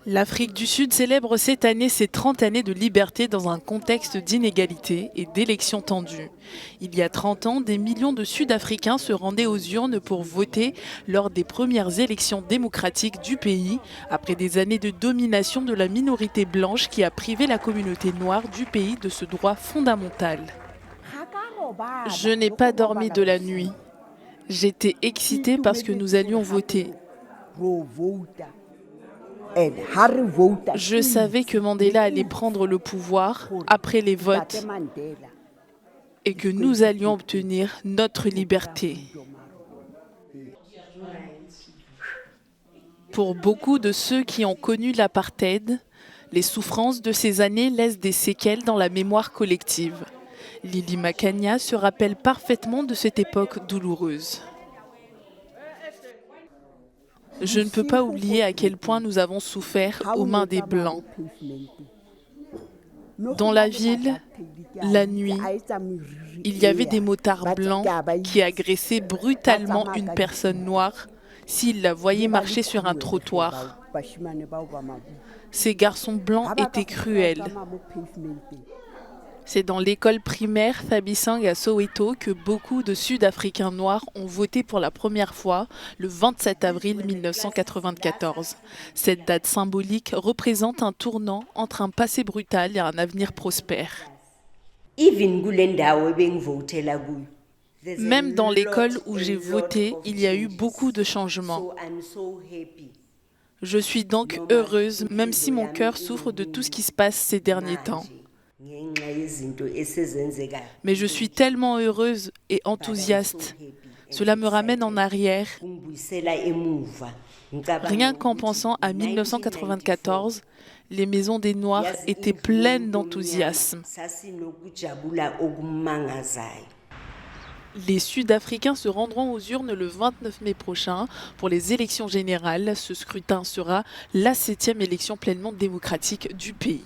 L'Afrique du Sud célèbre cette année ses 30 années de liberté dans un contexte d'inégalité et d'élections tendues. Il y a 30 ans, des millions de Sud-Africains se rendaient aux urnes pour voter lors des premières élections démocratiques du pays, après des années de domination de la minorité blanche qui a privé la communauté noire du pays de ce droit fondamental. Je n'ai pas dormi de la nuit. J'étais excitée parce que nous allions voter. Je savais que Mandela allait prendre le pouvoir après les votes et que nous allions obtenir notre liberté. Pour beaucoup de ceux qui ont connu l'apartheid, les souffrances de ces années laissent des séquelles dans la mémoire collective. Lily Makanya se rappelle parfaitement de cette époque douloureuse. Je ne peux pas oublier à quel point nous avons souffert aux mains des Blancs. Dans la ville, la nuit, il y avait des motards blancs qui agressaient brutalement une personne noire s'ils la voyaient marcher sur un trottoir. Ces garçons blancs étaient cruels. C'est dans l'école primaire Thabisang à Soweto que beaucoup de Sud-Africains noirs ont voté pour la première fois le 27 avril 1994. Cette date symbolique représente un tournant entre un passé brutal et un avenir prospère. Même dans l'école où j'ai voté, il y a eu beaucoup de changements. Je suis donc heureuse, même si mon cœur souffre de tout ce qui se passe ces derniers temps. Mais je suis tellement heureuse et enthousiaste. Cela me ramène en arrière. Rien qu'en pensant à 1994, les maisons des Noirs étaient pleines d'enthousiasme. Les Sud-Africains se rendront aux urnes le 29 mai prochain pour les élections générales. Ce scrutin sera la 7e élection pleinement démocratique du pays.